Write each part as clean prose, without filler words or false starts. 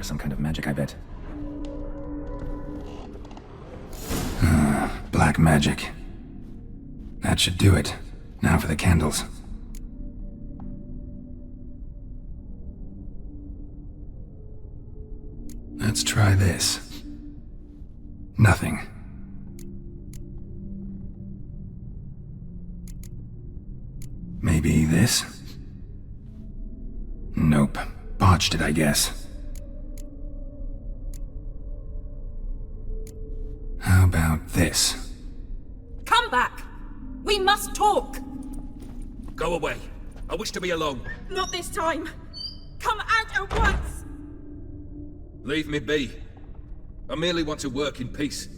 Some kind of magic, I bet. Black magic. That should do it. Now for the candles. Let's try this. Nothing. Maybe this? Nope. Botched it, I guess. How about this? Come back! We must talk! Go away. I wish to be alone. Not this time! Come out at once! Leave me be. I merely want to work in peace.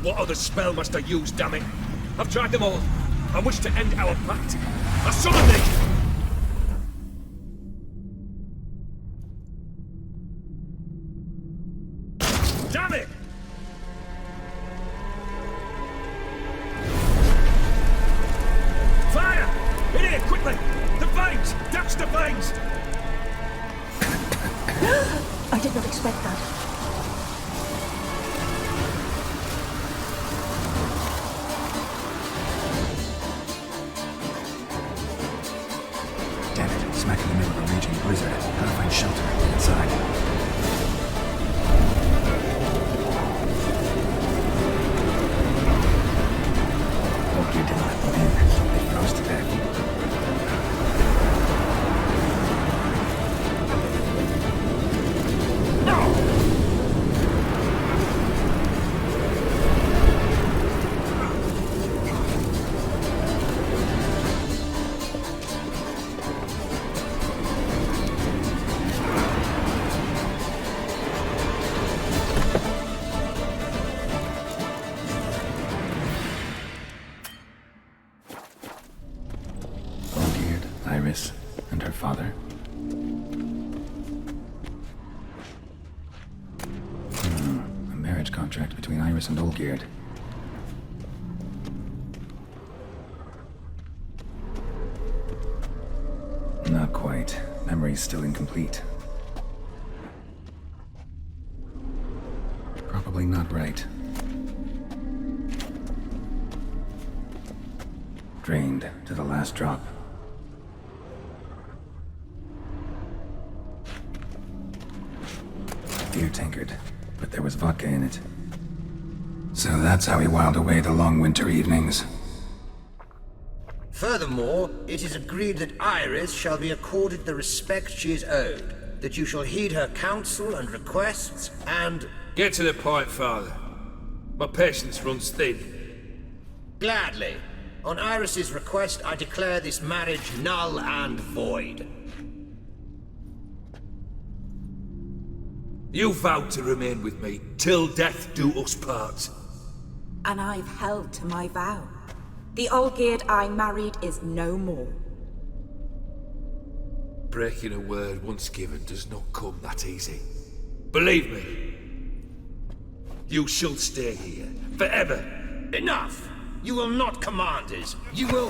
What other spell must I use, damn it? I've tried them all. I wish to end our pact. I summon thee! Damn it! Fire! In here, quickly! The veins! Dash the veins! I did not expect that. Damn it, smack in the middle of a raging blizzard. How to find shelter inside. Olgierd didn't let them in. They froze to death. Iris and her father. A marriage contract between Iris and Olgierd. Not quite. Memory's still incomplete. Probably not right. Drained to the last drop. Beer tankard, but there was vodka in it. So that's how he whiled away the long winter evenings. Furthermore, it is agreed that Iris shall be accorded the respect she is owed, that you shall heed her counsel and requests, and... Get to the point, Father. My patience runs thin. Gladly. On Iris's request, I declare this marriage null and void. You vowed to remain with me, till death do us part. And I've held to my vow. The Olgierd I married is no more. Breaking a word once given does not come that easy. Believe me. You shall stay here, forever. Enough! You will not command us. You will...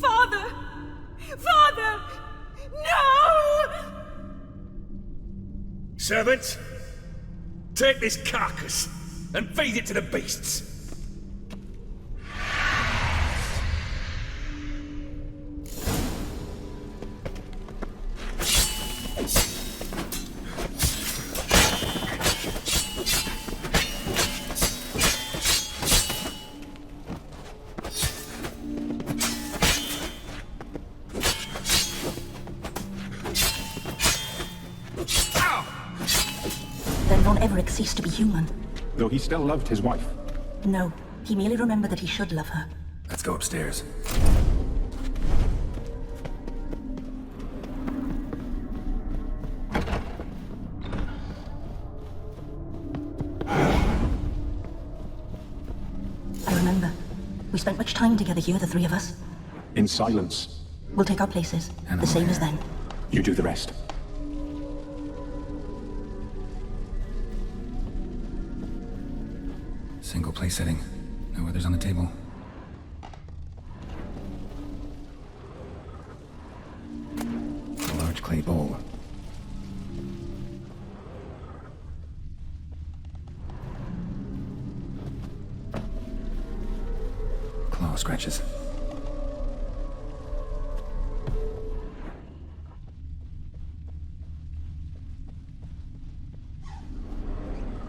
Father! Father! No! Servant, take this carcass and feed it to the beasts. ceased to be human. Though he still loved his wife. No, he merely remembered that he should love her. Let's go upstairs. I remember. We spent much time together here, the three of us. In silence. We'll take our places, And the same where? as then. You do the rest. Single place setting. No others on the table. A large clay bowl. Claw scratches.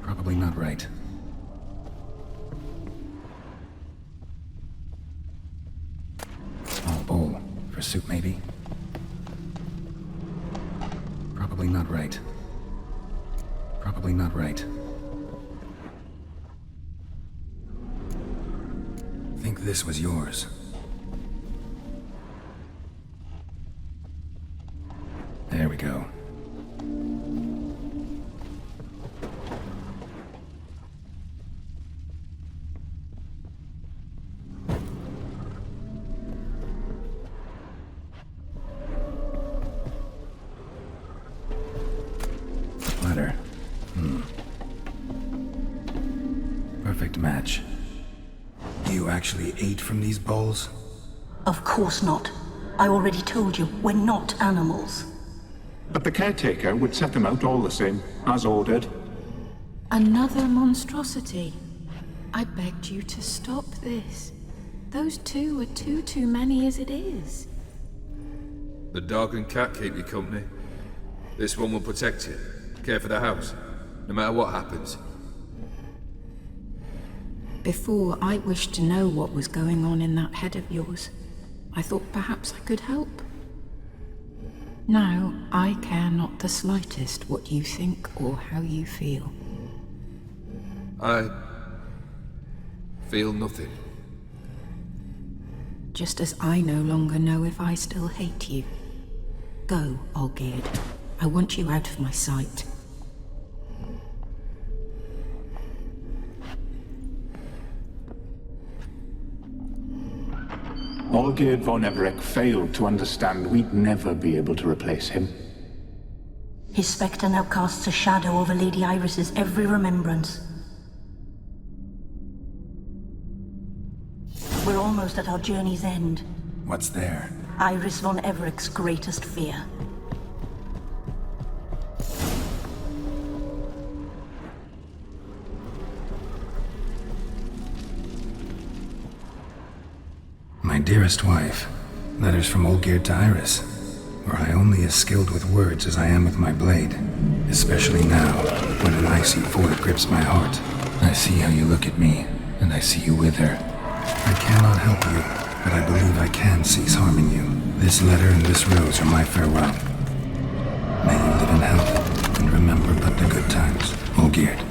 Probably not right. Small bowl. For soup, maybe? Probably not right. Probably not right. Think this was yours. There we go. Letter. Perfect match. You actually ate from these bowls? Of course not. I already told you, we're not animals. But the caretaker would set them out all the same, as ordered. Another monstrosity. I begged you to stop this. Those two are too many as it is. The dog and cat keep you company. This one will protect you, care for the house, no matter what happens. Before, I wished to know what was going on in that head of yours. I thought perhaps I could help. Now, I care not the slightest what you think or how you feel. I feel nothing. Just as I no longer know if I still hate you. Go, Olgierd. I want you out of my sight. Olgierd von Everec failed to understand we'd never be able to replace him. His spectre now casts a shadow over Lady Iris's every remembrance. We're almost at our journey's end. What's there? Iris von Everec's greatest fear. My dearest wife. Letters from Olgierd to Iris. Were I only as skilled with words as I am with my blade. Especially now, when an icy void grips my heart. I see how you look at me, and I see you with her. I cannot help you, but I believe I can cease harming you. This letter and this rose are my farewell. May you live in health, and remember but the good times. Olgierd.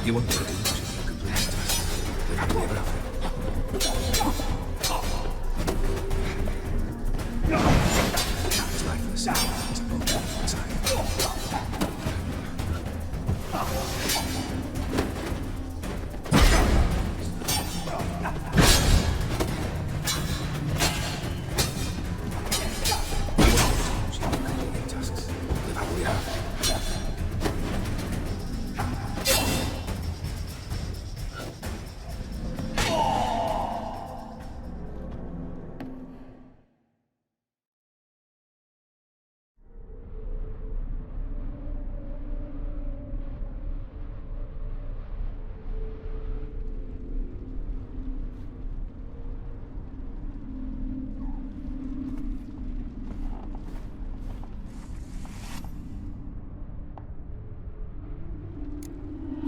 You want to do complete tasks. They're happily about it. It's lifeless. It's a moment of time. Tasks. They're happily about it.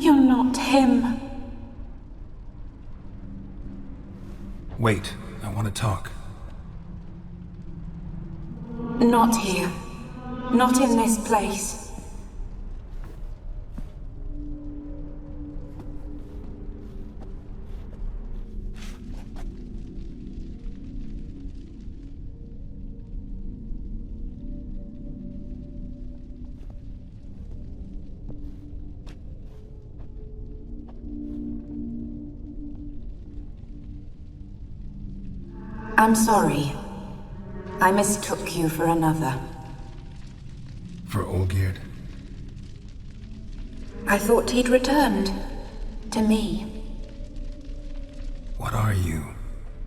You're not him. Wait, I want to talk. Not here. Not in this place. I'm sorry. I mistook you for another. For Olgierd? I thought he'd returned. To me. What are you?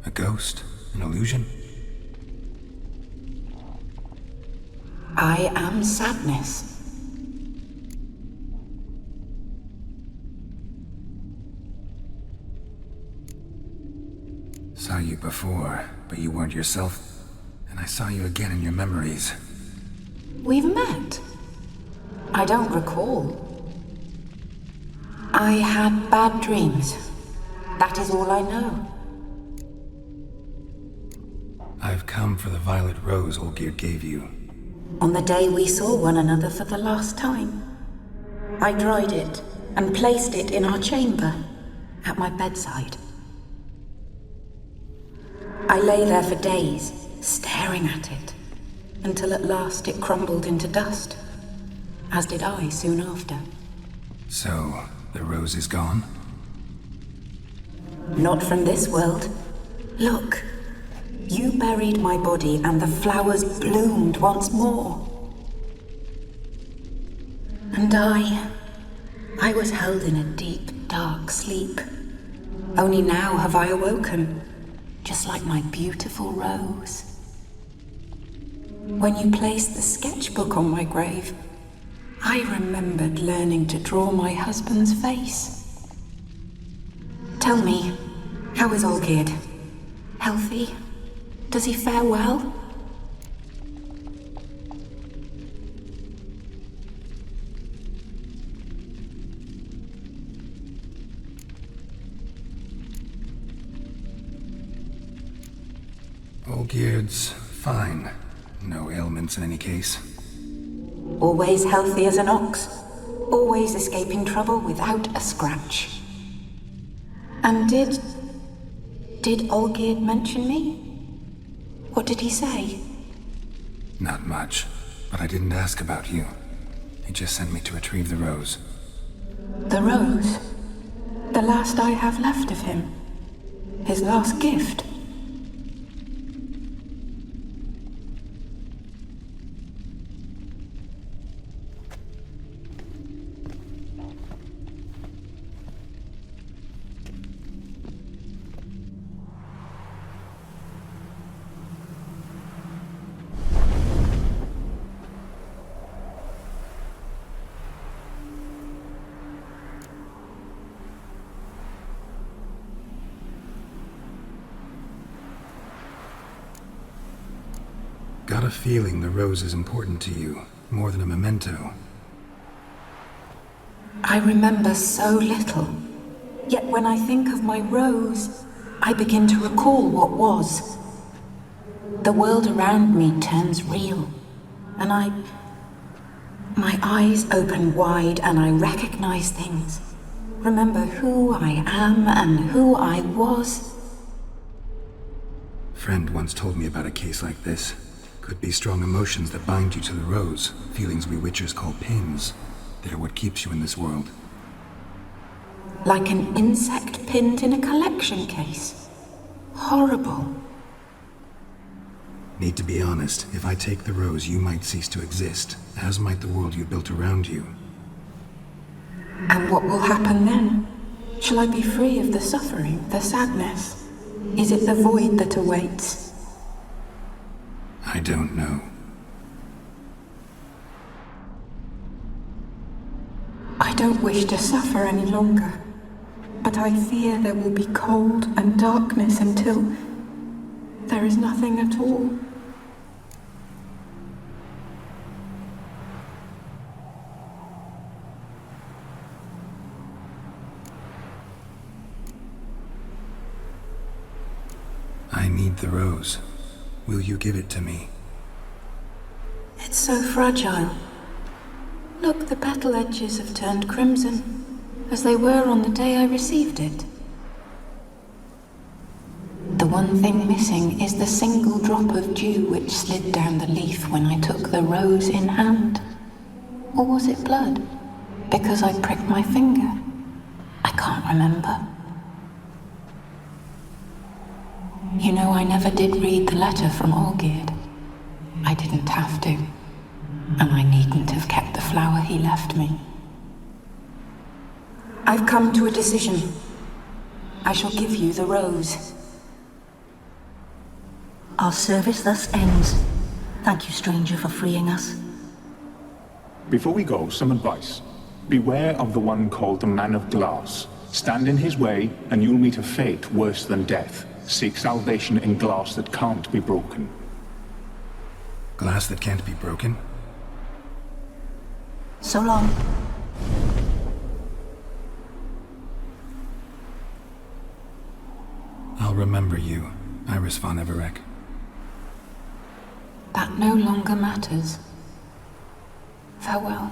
A ghost? An illusion? I am sadness. Saw you before, but you weren't yourself. And I saw you again in your memories. We've met. I don't recall. I had bad dreams. That is all I know. I've come for the violet rose Olgierd gave you. On the day we saw one another for the last time, I dried it and placed it in our chamber, at my bedside. I lay there for days, staring at it, until at last it crumbled into dust, as did I soon after. So, the rose is gone? Not from this world. Look, you buried my body and the flowers bloomed once more. And I was held in a deep, dark sleep. Only now have I awoken, just like my beautiful rose. When you placed the sketchbook on my grave, I remembered learning to draw my husband's face. Tell me, how is Olgierd? Healthy? Does he fare well? Olgierd's fine. No ailments in any case. Always healthy as an ox. always escaping trouble without a scratch. And did Olgierd mention me? What did he say? Not much, but I didn't ask about you. He just sent me to retrieve the rose. The rose? The last I have left of him? His last gift? Got a feeling the rose is important to you, more than a memento. I remember so little. Yet when I think of my rose, I begin to recall what was. The world around me turns real, and my eyes open wide and I recognize things. Remember who I am and who I was. Friend once told me about a case like this. Could be strong emotions that bind you to the rose, feelings we witchers call pins. They're what keeps you in this world. Like an insect pinned in a collection case. Horrible. Need to be honest, if I take the rose, you might cease to exist, as might the world you built around you. And what will happen then? Shall I be free of the suffering, the sadness? Is it the void that awaits? I don't know. I don't wish to suffer any longer, but I fear there will be cold and darkness until there is nothing at all. I need the rose. Will you give it to me? It's so fragile. Look, the petal edges have turned crimson, as they were on the day I received it. The one thing missing is the single drop of dew which slid down the leaf when I took the rose in hand. Or was it blood? Because I pricked my finger? I can't remember. You know, I never did read the letter from Olgierd. I didn't have to. And I needn't have kept the flower he left me. I've come to a decision. I shall give you the rose. Our service thus ends. Thank you, stranger, for freeing us. Before we go, some advice. Beware of the one called the Man of Glass. Stand in his way, and you'll meet a fate worse than death. Seek salvation in glass that can't be broken. Glass that can't be broken? So long. I'll remember you, Iris von Everec. That no longer matters. Farewell.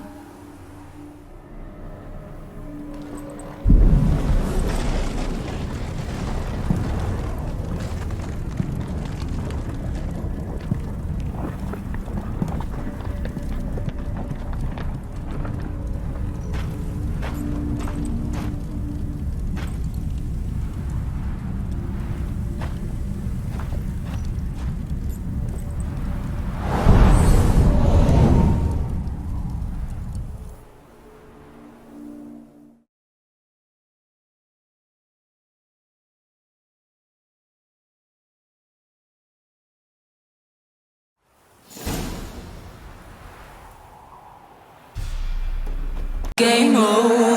Game over.